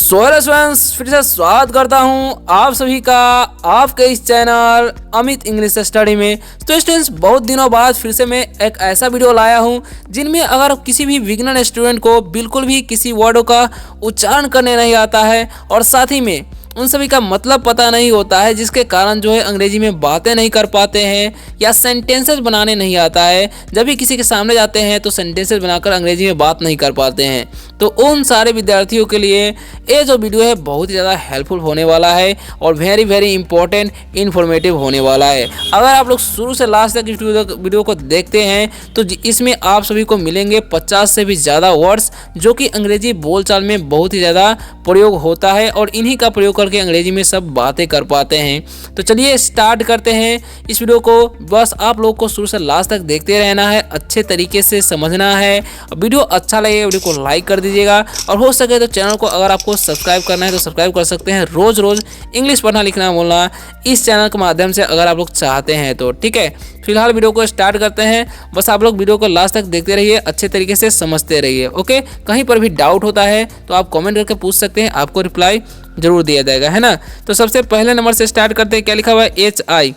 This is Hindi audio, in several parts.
सो हेलो फ्रेंड्स, फिर से स्वागत करता हूं आप सभी का आपके इस चैनल अमित इंग्लिश स्टडी में। तो स्टूडेंट्स, बहुत दिनों बाद फिर से मैं एक ऐसा वीडियो लाया हूं जिनमें अगर किसी भी बिगिनर स्टूडेंट को बिल्कुल भी किसी वर्डों का उच्चारण करने नहीं आता है और साथ ही में उन सभी का मतलब पता नहीं होता है, जिसके कारण जो है अंग्रेजी में बातें नहीं कर पाते हैं या सेंटेंसेस बनाने नहीं आता है। जब भी किसी के सामने जाते हैं तो सेंटेंसेस बनाकर अंग्रेजी में बात नहीं कर पाते हैं। तो उन सारे विद्यार्थियों के लिए ये जो वीडियो है बहुत ही ज़्यादा हेल्पफुल होने वाला है और वेरी वेरी इंपॉर्टेंट इन्फॉर्मेटिव होने वाला है। अगर आप लोग शुरू से लास्ट तक इस वीडियो को देखते हैं तो इसमें आप सभी को मिलेंगे 50 से भी ज़्यादा वर्ड्स जो कि अंग्रेजी बोलचाल में बहुत ही ज़्यादा प्रयोग होता है और इन्हीं का प्रयोग करके अंग्रेजी में सब बातें कर पाते हैं। तो चलिए स्टार्ट करते हैं इस वीडियो को। बस आप लोग को शुरू से लास्ट तक देखते रहना है, अच्छे तरीके से समझना है। वीडियो अच्छा लगे वीडियो को लाइक कर दीजिएगा और हो सके तो चैनल को अगर आपको सब्सक्राइब करना है तो सब्सक्राइब कर सकते हैं। रोज रोज इंग्लिश पढ़ना लिखना बोलना इस चैनल के माध्यम से अगर आप लोग चाहते हैं तो ठीक है। फिलहाल वीडियो को स्टार्ट करते हैं। बस आप लोग वीडियो को लास्ट तक देखते रहिए, अच्छे तरीके से समझते रहिए। ओके, कहीं पर भी डाउट होता है तो आप कमेंट करके पूछ सकते हैं, आपको रिप्लाई जरूर दिया जाएगा, है ना। तो सबसे पहले नंबर से स्टार्ट करते हैं। क्या लिखा हुआ है? HI।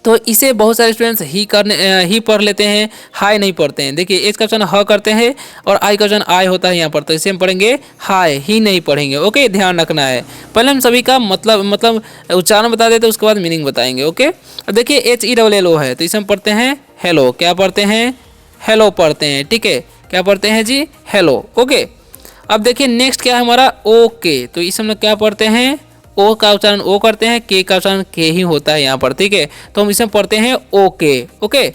तो इसे बहुत सारे स्टूडेंट्स ही पढ़ लेते हैं, हाई नहीं पढ़ते हैं। देखिए, एच का ऑप्शन ह करते हैं और आई का ऑप्शन आई होता है यहाँ पर, तो इसे हम पढ़ेंगे हाई, ही नहीं पढ़ेंगे। ओके, ध्यान रखना है। पहले हम सभी का मतलब उच्चारण बता देते हैं, उसके बाद मीनिंग बताएंगे। ओके, अब देखिए HELLO है तो इसे हम पढ़ते हैं हेलो। क्या पढ़ते हैं? हेलो पढ़ते हैं। ठीक है, क्या पढ़ते हैं जी? हेलो। ओके, अब देखिए नेक्स्ट क्या है हमारा? ओके। तो इसे हम लोग क्या पढ़ते हैं? ओ का उच्चारण ओ करते हैं, के का उच्चारण के ही होता है यहाँ पर। ठीक है, तो हम इसे पढ़ते हैं ओके। ओके,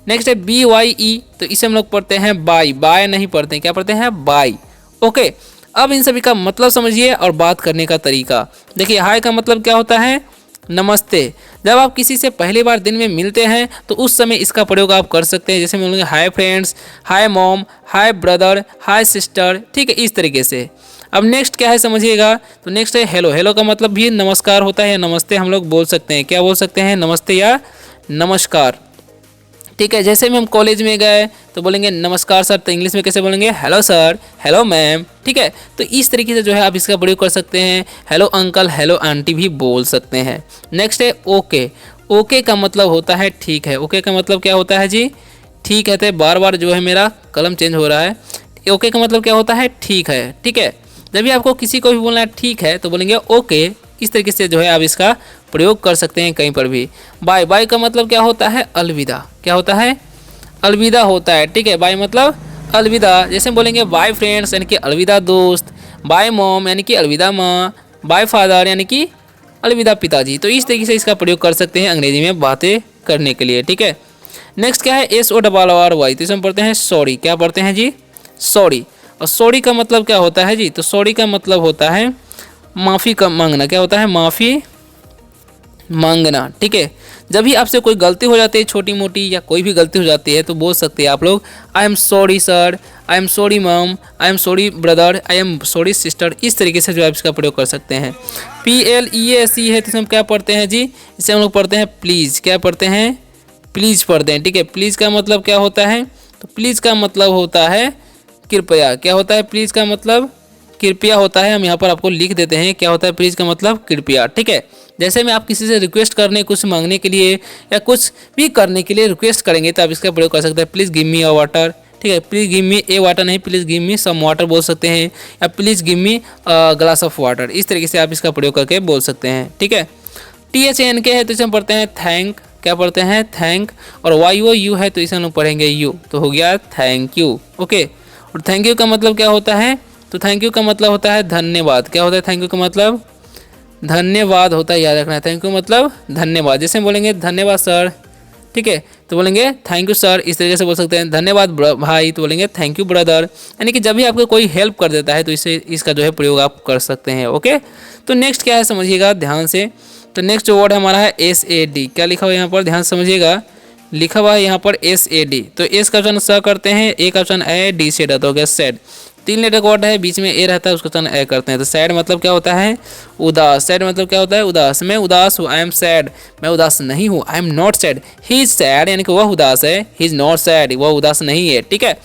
नेक्स्ट है BYE। तो इसे हम लोग पढ़ते हैं बाय। बाय नहीं पढ़ते हैं, क्या पढ़ते हैं? बाय। ओके, अब इन सभी का मतलब समझिए और बात करने का तरीका। देखिए, हाय का मतलब क्या होता है? नमस्ते। जब आप किसी से पहली बार दिन में मिलते हैं तो उस समय इसका प्रयोग आप कर सकते हैं। जैसे बोलेंगे hi friends, hi mom, hi brother, हाय सिस्टर। ठीक है, इस तरीके से। अब नेक्स्ट क्या है समझिएगा। तो नेक्स्ट है हेलो। हेलो का मतलब भी नमस्कार होता है, नमस्ते हम लोग बोल सकते हैं। क्या बोल सकते हैं? नमस्ते या नमस्कार। ठीक है, जैसे में हम कॉलेज में गए तो बोलेंगे नमस्कार सर, तो इंग्लिश में कैसे बोलेंगे? Hello sir, hello ma'am. ठीक है, तो इस तरीके से जो है आप इसका प्रयोग कर सकते हैं। हेलो अंकल, हेलो आंटी भी बोल सकते हैं। नेक्स्ट है ओके। ओके का मतलब होता है ठीक है। ओके का मतलब क्या होता है जी? ठीक है। तो बार बार जो है मेरा कलम चेंज हो रहा है। ओके का मतलब क्या होता है? ठीक है। ठीक है, जब भी आपको किसी को भी बोलना है ठीक है तो बोलेंगे ओके। इस तरीके से जो है आप इसका प्रयोग कर सकते हैं कहीं पर भी। बाय। बाय का मतलब क्या होता है? अलविदा। क्या होता है? अलविदा होता है। ठीक है, बाय मतलब अलविदा। जैसे हम बोलेंगे बाय फ्रेंड्स यानी कि अलविदा दोस्त, बाय मॉम यानी कि अलविदा माँ, बाय फादर यानी कि अलविदा पिताजी। तो इस तरीके से इसका प्रयोग कर सकते हैं अंग्रेजी में बातें करने के लिए। ठीक है, नेक्स्ट क्या है? SORRY। तो इसे हम पढ़ते हैं सॉरी। क्या पढ़ते हैं जी? सॉरी। और सॉरी का मतलब क्या होता है जी? तो सॉरी का मतलब होता है माफ़ी का मांगना। क्या होता है? माफ़ी मांगना। ठीक है, जब भी आपसे कोई गलती हो जाती है, छोटी मोटी या कोई भी गलती हो जाती है, तो बोल सकते हैं आप लोग I am sorry sir, I am sorry ma'am, I am sorry brother, I am sorry sister. इस तरीके से जो आप इसका प्रयोग कर सकते हैं। PLEASE है तो इसे हम क्या पढ़ते हैं जी? इसे हम लोग पढ़ते हैं प्लीज़। क्या पढ़ते हैं? प्लीज़ पढ़ते हैं। ठीक है, प्लीज़ का मतलब क्या होता है? तो प्लीज़ का मतलब होता है कृपया। क्या होता है? प्लीज़ का मतलब कृपया होता है। हम यहाँ पर आपको लिख देते हैं क्या होता है प्लीज़ का मतलब? कृपया। ठीक है, जैसे में आप किसी से रिक्वेस्ट करने, कुछ मांगने के लिए या कुछ भी करने के लिए रिक्वेस्ट करेंगे तो आप इसका प्रयोग कर सकते हैं please give me a water. ठीक है, please give me a water नहीं, please give me some water बोल सकते हैं, या please give me glass of water. इस तरीके से आप इसका प्रयोग करके बोल सकते हैं। ठीक है, THANK है तो इसे हम पढ़ते हैं थैंक। क्या पढ़ते हैं? थैंक। और YOU है तो इसे हम लोग पढ़ेंगे यू, तो हो गया थैंक यू। ओके, और थैंक यू का मतलब क्या होता है? तो थैंक यू का मतलब होता है धन्यवाद। क्या होता है थैंक यू का मतलब? धन्यवाद होता है, याद रखना है। थैंक यू मतलब धन्यवाद। जैसे हम बोलेंगे धन्यवाद सर, ठीक है, तो बोलेंगे थैंक यू सर। इस तरीके से बोल सकते हैं। धन्यवाद भाई तो बोलेंगे थैंक यू ब्रदर। यानी कि जब भी आपको कोई हेल्प कर देता है तो इसका जो है प्रयोग आप कर सकते हैं। ओके, तो नेक्स्ट क्या है समझिएगा ध्यान से। तो नेक्स्ट वर्ड हमारा है SAD। क्या लिखा हुआ है यहाँ पर? ध्यान समझिएगा, लिखा हुआ है यहाँ पर SAD। तो एस का ऑप्शन स करते हैं, ए का ऑप्शन ए, डी से हो गया सैड। 3 लेटर का वर्ड है, बीच में ए रहता है, उसका ऑप्शन ए करते हैं। तो सैड मतलब क्या होता है? उदास। सैड मतलब क्या होता है? उदास। मैं उदास हूँ, आई एम सैड। मैं उदास नहीं हूँ, I am not sad. He is sad यानी कि वह उदास है, ही इज नॉट सैड वह उदास नहीं है। ठीक है,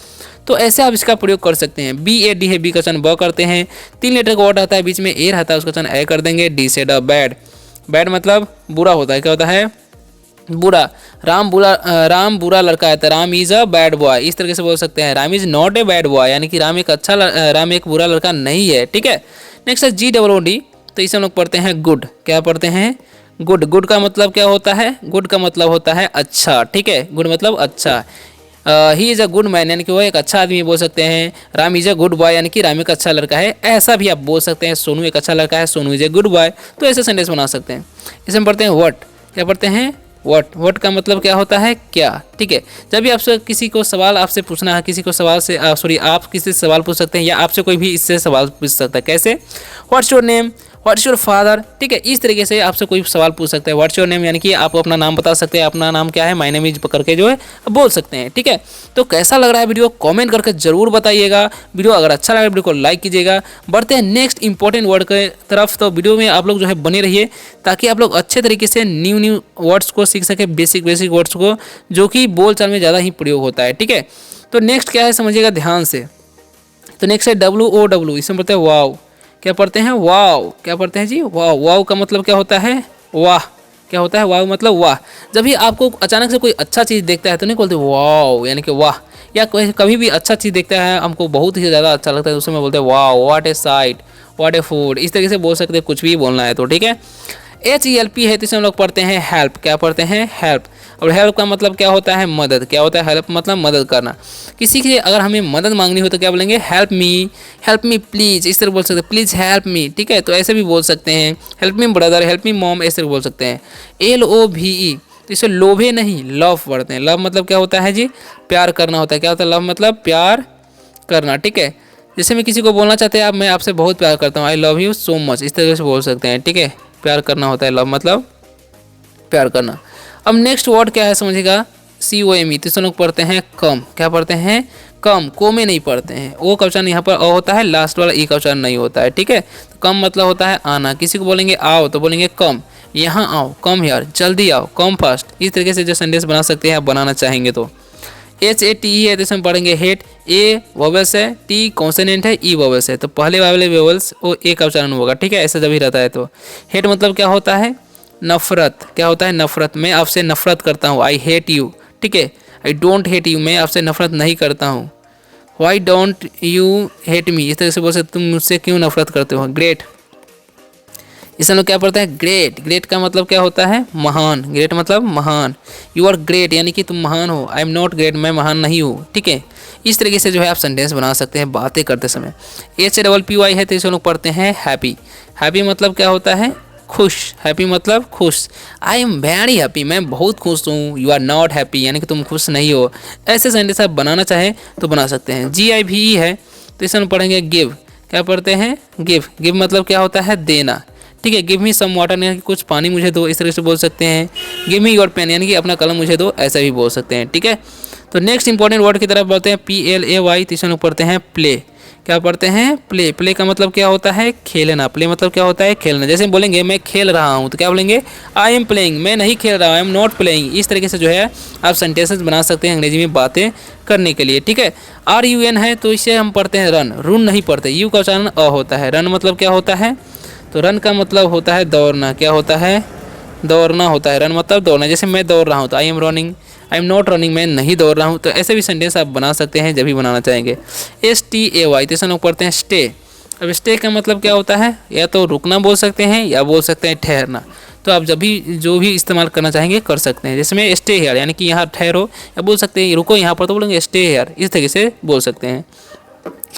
तो ऐसे आप इसका प्रयोग कर सकते हैं। BAD है, बी का वचन ब करते हैं, 3 लेटर का वर्ड आता है, बीच में ए रहता है, उसका वचन ए कर देंगे। डी से ड बैड, बैड मतलब बुरा होता है, क्या होता है बुरा। राम बुरा लड़का है, तो Ram is a bad boy, इस तरीके से बोल सकते हैं। Ram is not a bad boy, यानी कि राम एक बुरा लड़का नहीं है, ठीक है। नेक्स्ट है GOOD, तो इसे हम लोग पढ़ते हैं गुड। क्या पढ़ते हैं गुड। गुड का मतलब क्या होता है, गुड का मतलब होता है अच्छा, ठीक है। गुड मतलब अच्छा। He is a good man, यानी कि वो एक अच्छा आदमी बोल सकते हैं। Ram is a good boy, यानी कि राम एक अच्छा लड़का है, ऐसा भी आप बोल सकते हैं। सोनू एक अच्छा लड़का है, Sonu is a good boy, तो ऐसे सेंटेंस बना सकते हैं। इसे हम पढ़ते हैं व्हाट। क्या पढ़ते हैं व्हाट का मतलब क्या होता है क्या, ठीक है। जब भी आपसे किसी को सवाल आपसे पूछना है, किसी को सवाल से आप किसी से सवाल पूछ सकते हैं, या आपसे कोई भी इससे सवाल पूछ सकता है। कैसे, what's your name, what's your father, ठीक है। इस तरीके से आपसे कोई सवाल पूछ सकता है। व्हाट्स योर नेम यानी कि आप अपना नाम बता सकते हैं, अपना नाम क्या है, माय नेम इज करके जो है बोल सकते हैं, ठीक है। तो कैसा लग रहा है वीडियो, कमेंट करके जरूर बताइएगा। वीडियो अगर अच्छा लगा वीडियो को लाइक कीजिएगा। बढ़ते हैं नेक्स्ट इंपॉर्टेंट वर्ड के तरफ, तो वीडियो में आप लोग जो है बने रहिए, ताकि आप लोग अच्छे तरीके से न्यू वर्ड्स को सीख सके, बेसिक वर्ड्स को, जो कि बोलचाल में ज़्यादा ही प्रयोग होता है, ठीक है। तो नेक्स्ट क्या है समझिएगा ध्यान से। तो नेक्स्ट है WOW, इसमें पढ़ते हैं वाव। क्या पढ़ते हैं वाव, क्या पढ़ते हैं जी वाव। वाव का मतलब क्या होता है वाह, क्या होता है वाव मतलब वाह। जब भी आपको अचानक से कोई अच्छा चीज़ देखता है तो नहीं बोलते वाव, यानी कि वाह। या कभी भी अच्छा चीज़ देखता है, हमको बहुत ही ज़्यादा अच्छा लगता है, तो उसमें बोलते हैं wow, what a sight, what a food, इस तरीके से बोल सकते हैं, कुछ भी बोलना है तो, ठीक है। HELP है, तो इसे हम लोग पढ़ते हैं हेल्प। क्या पढ़ते हैं हेल्प। और हेल्प का मतलब क्या होता है मदद। क्या होता है हेल्प मतलब मदद करना। किसी की अगर हमें मदद मांगनी हो तो क्या बोलेंगे हेल्प मी प्लीज़, इस तरह बोल सकते हैं, प्लीज़ हेल्प मी, ठीक है। तो ऐसे भी बोल सकते हैं, help me brother, help me mom, ऐसे बोल सकते हैं। LOVE, तो इसे लोभे नहीं लव पढ़ते हैं। लव मतलब क्या होता है जी प्यार करना होता है। क्या होता है लव मतलब प्यार करना, ठीक है। जैसे मैं किसी को बोलना चाहते हैं, आप मैं आपसे बहुत प्यार करता हूँ, I love you so much, इस तरीके से बोल सकते हैं, ठीक है। प्यार करना होता है लव मतलब प्यार करना। अब नेक्स्ट वर्ड क्या है समझिएगा COME, तो इसे लोग पढ़ते हैं कम। क्या पढ़ते हैं कम, को में नहीं पढ़ते हैं। ओ का उच्चारण यहाँ पर अ होता है, लास्ट वाला ई का उच्चारण नहीं होता है, ठीक है। तो कम मतलब होता है आना। किसी को बोलेंगे आओ तो बोलेंगे कम, यहाँ आओ, कम हियर, जल्दी आओ, कम फास्ट, इस तरीके से जो सेंटेंस बना सकते हैं आप बनाना चाहेंगे तो। HATE है, तो इसमें पढ़ेंगे हेट। ए वोवेल्स है, टी कॉन्सोनेंट है, ई वोवेल्स है, तो पहले वाले वोवेल्स वो ए का उच्चारण होगा, ठीक है। ऐसा जब ही रहता है तो। हेट मतलब क्या होता है नफरत। क्या होता है नफरत, मैं आपसे नफरत करता हूँ, आई हेट यू, ठीक है। आई डोंट हेट यू, मैं आपसे नफरत नहीं करता हूँ। Why don't you hate me, इस तरह से बोल सकते तुम मुझसे क्यों नफरत करते हो। ग्रेट, इसे लोग क्या पढ़ते हैं ग्रेट। ग्रेट का मतलब क्या होता है महान। ग्रेट मतलब महान। यू आर ग्रेट यानी कि तुम महान हो। आई एम नॉट ग्रेट, मैं महान नहीं हूँ, ठीक है। इस तरीके से जो है आप सेंटेंस बना सकते हैं बातें करते समय। HAPPY है, तो इसे लोग पढ़ते हैं हैप्पी। हैप्पी मतलब क्या होता है खुश। हैप्पी मतलब खुश। आई एम वेरी हैप्पी, मैं बहुत खुश हूँ। यू आर नॉट हैप्पी, यानी कि तुम खुश नहीं हो। ऐसे सेंटेंस आप बनाना चाहें तो बना सकते हैं। GIVE है, तो इसे हम पढ़ेंगे गिव। क्या पढ़ते हैं गिव। गिव मतलब क्या होता है देना, ठीक है। गिव मी सम वाटर यानी कि कुछ पानी मुझे दो, इस तरह से बोल सकते हैं। गिव मी योर पेन यानी कि अपना कलम मुझे दो, ऐसा भी बोल सकते हैं, ठीक है। तो नेक्स्ट इंपॉर्टेंट वर्ड की तरफ बढ़ते हैं PLAY, तो इसे लोग पढ़ते हैं प्ले। क्या पढ़ते हैं प्ले। प्ले का मतलब क्या होता है खेलना। प्ले मतलब क्या होता है खेलना। जैसे बोलेंगे मैं खेल रहा हूँ, तो क्या बोलेंगे आई एम प्लेइंग, मैं नहीं खेल रहा हूँ, आई एम नॉट प्लेइंग। इस तरीके से जो है आप सेंटेंसेस बना सकते हैं अंग्रेजी में बातें करने के लिए, ठीक है। RUN है, तो इसे हम पढ़ते हैं रन। रुन नहीं पढ़ते, यू का उच्चारण अ होता है। रन मतलब क्या होता है, तो रन का मतलब होता है दौड़ना। क्या होता है दौड़ना होता है। रन मतलब दौड़ना। जैसे मैं दौड़ रहा हूँ तो I am running, I am not running, मैं नहीं दौड़ रहा हूँ। तो ऐसे भी सेंटेंस आप बना सकते हैं जब भी बनाना चाहेंगे। STAY, तो लोग पढ़ते हैं स्टे। अब स्टे का मतलब क्या होता है, या तो रुकना बोल सकते हैं या बोल सकते हैं ठहरना। तो आप जब भी जो भी इस्तेमाल करना चाहेंगे कर सकते हैं। जैसे मैं स्टे हेयर यानी कि यहाँ ठहरो, या बोल सकते हैं रुको यहाँ पर, तो बोलेंगे स्टे हेयर, इस तरीके से बोल सकते हैं।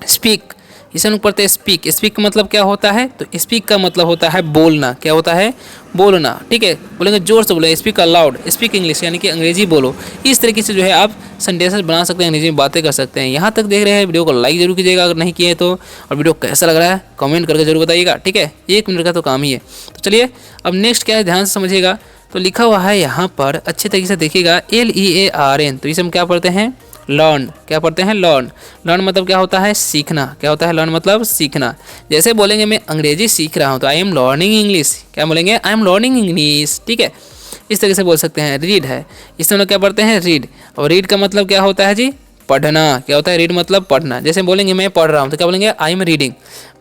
स्पीक, इसे लोग पढ़ते हैं स्पीक। स्पीक का मतलब क्या होता है, तो स्पीक का मतलब होता है बोलना। क्या होता है बोलना, ठीक है। बोलेंगे जोर से बोले स्पीक अलाउड, स्पीक इंग्लिश यानी कि अंग्रेजी बोलो। इस तरीके से जो है आप सेंटेंसेस बना सकते हैं, अंग्रेजी में बातें कर सकते हैं। यहाँ तक देख रहे हैं वीडियो को लाइक जरूर कीजिएगा अगर नहीं किए तो, और वीडियो कैसा लग रहा है कमेंट करके जरूर बताइएगा, ठीक है। 1 मिनट का तो काम ही है। तो चलिए अब नेक्स्ट क्या है ध्यान से समझिएगा। तो लिखा हुआ है यहाँ पर अच्छे तरीके से देखिएगा LEARN, तो इसे हम क्या पढ़ते हैं लर्न। क्या पढ़ते हैं लर्न। लर्न मतलब क्या होता है सीखना। क्या होता है लर्न मतलब सीखना। जैसे बोलेंगे मैं अंग्रेजी सीख रहा हूँ, तो आई एम लर्निंग इंग्लिश। क्या बोलेंगे आई एम लर्निंग इंग्लिश, ठीक है। इस तरीके से बोल सकते हैं। रीड है, इसमें हम लोग क्या पढ़ते हैं रीड। और रीड का मतलब क्या होता है जी पढ़ना। क्या होता है रीड मतलब पढ़ना। जैसे बोलेंगे मैं पढ़ रहा हूँ तो क्या बोलेंगे आई एम रीडिंग,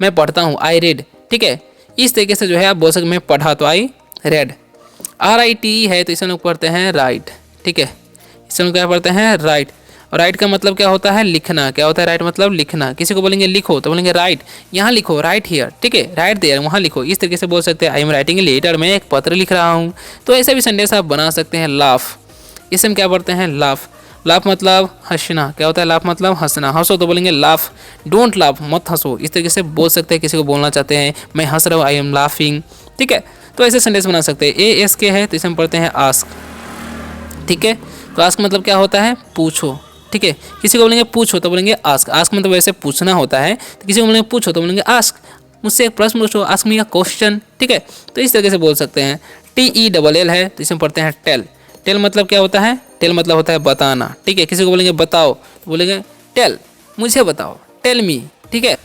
मैं पढ़ता हूँ आई रीड। ठीक है, इस तरीके से जो है आप बोल सकते मैं पढ़ा तो आई रेड। RIT है तो इसे लोग पढ़ते हैं राइट। ठीक है, इसे लोग क्या पढ़ते हैं राइट। और राइट का मतलब क्या होता है लिखना। क्या होता है राइट मतलब लिखना। किसी को बोलेंगे लिखो तो बोलेंगे राइट, यहाँ लिखो राइट हियर। ठीक है, राइट देयर वहाँ लिखो। इस तरीके से बोल सकते हैं आई एम राइटिंग लेटर, मैं एक पत्र लिख रहा हूँ। तो ऐसा भी सेंटेंस आप बना सकते हैं। लाफ, इसे हम क्या पढ़ते हैं लाफ। लाफ मतलब हंसना। क्या होता है लाफ मतलब हंसना। हंसो तो बोलेंगे लाफ, डोंट लाफ मत हंसो। इस तरीके से बोल सकते हैं, किसी को बोलना चाहते हैं मैं हंस रहा हूँ आई एम लाफिंग। ठीक है, तो ऐसे सेंटेंस बना सकते हैं। ASK है तो इसे हम पढ़ते हैं आस्क। ठीक है, तो आस्क मतलब क्या होता है पूछो। ठीक है, किसी को बोलेंगे पूछो तो बोलेंगे आस्क। आस्क मतलब वैसे पूछना होता है, तो किसी को बोलेंगे पूछो तो बोलेंगे आस्क, मुझसे एक प्रश्न पूछो, आस्क मी अ क्वेश्चन। ठीक है, तो इस तरीके से बोल सकते हैं। TELL है तो इसे हम पढ़ते हैं टेल। टेल मतलब क्या होता है टेल मतलब होता है बताना। ठीक है, किसी को बोलेंगे बताओ तो बोलेंगे टेल, मुझे बताओ टेल मी। ठीक है,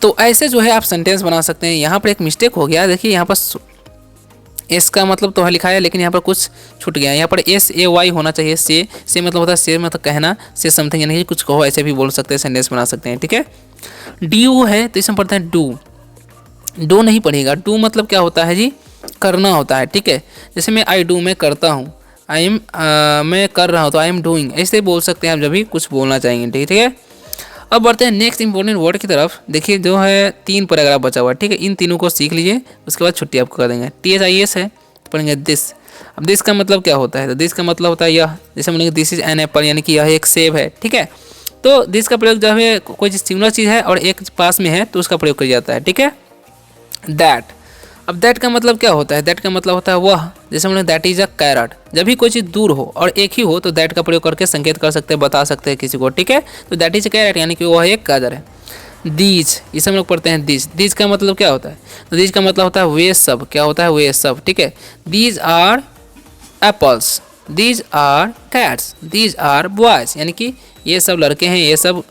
तो ऐसे जो है आप सेंटेंस बना सकते हैं। यहाँ पर एक मिस्टेक हो गया, देखिए यहाँ पर एस का मतलब तो है लिखा है, लेकिन यहाँ पर कुछ छूट गया। यहाँ पर SAY होना चाहिए। से मतलब होता है से मतलब कहना, से समथिंग यानी कि कुछ कहो, ऐसे भी बोल सकते हैं, सेंटेंस बना सकते हैं। ठीक है, DO है तो इसमें पढ़ते हैं डू। डू नहीं पढ़ेगा, डू मतलब क्या होता है जी करना होता है। ठीक है, जैसे मैं आई डू मैं करता हूँ, आई एम मैं कर रहा हूँ तो आई एम डूइंग, ऐसे बोल सकते हैं आप जब भी कुछ बोलना चाहेंगे। ठीक है, अब बढ़ते हैं नेक्स्ट इंपॉर्टेंट वर्ड की तरफ। देखिए जो है 3 पैराग्राफ बचा हुआ है। ठीक है, इन तीनों को सीख लीजिए, उसके बाद छुट्टी आपको कर देंगे। THIS है तो पढ़ेंगे दिस। अब दिस का मतलब क्या होता है तो दिस का मतलब होता है यह। जैसे बोलेंगे दिस इज एन एप्पल यानी कि यह एक सेब है। ठीक है, तो दिस का प्रयोग जब है कोई सिमिलर चीज़ है और एक पास में है तो उसका प्रयोग किया जाता है। ठीक है, दैट। अब दैट का मतलब क्या होता है दैट का मतलब होता है वह। जैसे हमने दैट इज अ कैरट, जब भी कोई चीज़ दूर हो और एक ही हो तो दैट का प्रयोग करके संकेत कर सकते हैं, बता सकते हैं किसी को। ठीक है, तो दैट इज अ कैरट यानी कि वह एक गाजर है। दीज, इसे हम लोग पढ़ते हैं दीज। दीज का मतलब क्या होता है तो दीज का मतलब होता है वे सब। क्या होता है वे सब। ठीक है, these are apples, these are cats, these are boys, यानी कि ये सब लड़के हैं, ये सब।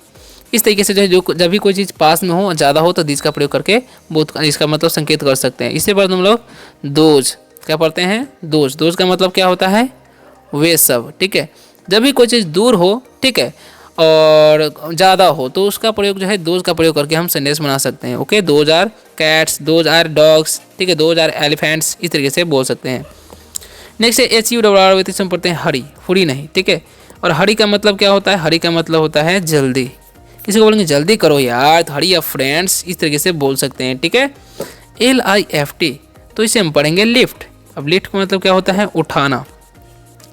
इस तरीके से जो जब भी कोई चीज़ पास में हो ज़्यादा हो तो दिस का प्रयोग करके बहुत इसका मतलब संकेत कर सकते हैं। इससे बाद हम लोग दोज क्या पढ़ते हैं दोज। दोज का मतलब क्या होता है वे सब। ठीक है, जब भी कोई चीज़ दूर हो, ठीक है, और ज़्यादा हो तो उसका प्रयोग जो है दोज का प्रयोग करके हम सेंटेंस बना सकते हैं। Okay, those are cats, those are dogs. ठीक है, दोज आर एलिफेंट्स, इस तरीके से बोल सकते हैं। नेक्स्ट है HURR, हम पढ़ते हैं हरी, हुरी नहीं। ठीक है, और हरी का मतलब क्या होता है हरी का मतलब होता है जल्दी। किसी को बोलेंगे जल्दी करो यार, हरी अप फ्रेंड्स, इस तरीके से बोल सकते हैं। ठीक है, LIFT तो इसे हम पढ़ेंगे लिफ्ट। अब लिफ्ट का मतलब क्या होता है उठाना।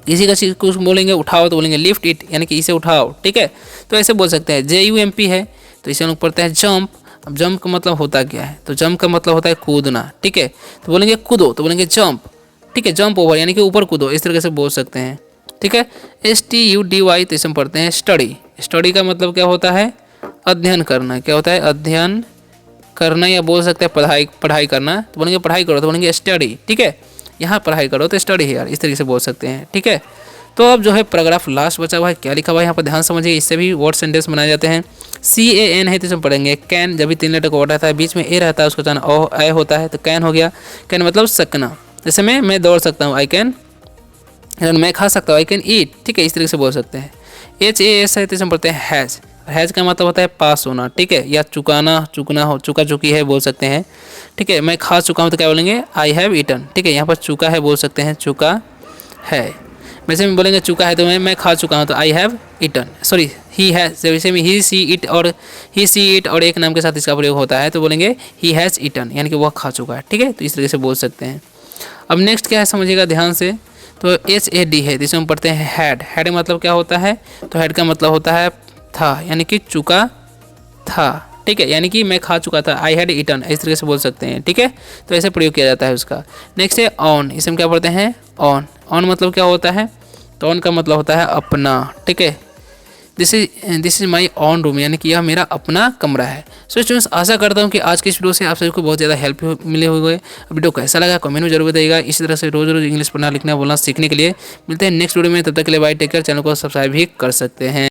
किसी का चीज़ कुछ बोलेंगे उठाओ तो बोलेंगे लिफ्ट इट, यानी कि इसे उठाओ। ठीक है, तो ऐसे बोल सकते हैं। JUMP है तो इसे हम लोग पढ़ते हैं जंप। अब जंप का मतलब होता क्या है तो जंप का मतलब होता है कूदना। ठीक है, तो बोलेंगे कूदो तो बोलेंगे जंप। ठीक है, जंप ओवर यानी कि ऊपर कूदो, इस तरीके से बोल सकते हैं। ठीक है, STUDY तो इसे हम पढ़ते हैं स्टडी। स्टडी का मतलब क्या होता है अध्ययन करना। क्या होता है अध्ययन करना, या बोल सकते हैं पढ़ाई करना तो बोलेंगे पढ़ाई करो तो बोलेंगे स्टडी। ठीक है, यहाँ पढ़ाई करो तो स्टडी है यार, इस तरीके से बोल सकते हैं। ठीक है, तो अब जो है पैराग्राफ लास्ट बचा हुआ है, क्या लिखा हुआ है यहाँ पर ध्यान समझिए। इससे भी वर्ड सेंटेंस बनाए जाते हैं। CAN है तो इसमें पढ़ेंगे कैन। जब भी 3 लेटर का वर्ड रहता है बीच में ए रहता है उसको जाना ए होता है तो कैन हो गया। कैन मतलब सकना। जैसे मैं दौड़ सकता हूँ आई कैन, मैं खा सकता हूँ आई कैन ईट। ठीक है, इस तरीके से बोल सकते हैं। HAS है तो इसमें पढ़ते हैं हैज़। हैज़ का मतलब होता है पास होना। ठीक है, या चुकना हो, चुका चुकी है बोल सकते हैं। ठीक है, मैं खा चुका हूँ तो क्या बोलेंगे आई हैव ईटन। ठीक है, यहाँ पर चुका है बोल सकते हैं चुका है। वैसे में बोलेंगे चुका है तो मैं खा चुका हूँ तो I have eaten, sorry he has. वैसे में ही सी इट और ही सी इट और एक नाम के साथ इसका प्रयोग होता है तो बोलेंगे ही हैज़ ईटन, यानी कि वह खा चुका है। ठीक है, तो इस तरीके से बोल सकते हैं। अब नेक्स्ट क्या है समझिएगा ध्यान से, तो HAD है जिसमें हम पढ़ते हैं हैड। हैड मतलब क्या होता है तो हैड का मतलब होता है था, यानी कि चुका था। ठीक है, यानी कि मैं खा चुका था आई हैड ईटन, इस तरीके से बोल सकते हैं। ठीक है, तो ऐसे प्रयोग किया जाता है उसका। नेक्स्ट है ऑन। इसमें क्या पढ़ते हैं ऑन। ऑन मतलब क्या होता है तो ऑन का मतलब होता है अपना। ठीक है, this is my on room, यानी कि यह मेरा अपना कमरा है। सो स्टूडेंट्स, आशा करता हूँ कि आज की इस वीडियो से आप सभी को बहुत ज़्यादा हेल्प मिले हुए। वीडियो कैसा लगा कमेंट में जरूर बताइएगा। इसी तरह से रोज़ रोज़ इंग्लिश पढ़ना लिखना बोलना सीखने के लिए मिलते हैं नेक्स्ट वीडियो में। तब तक के लिए बाय, टेक केयर। चैनल को सब्सक्राइब भी कर सकते हैं।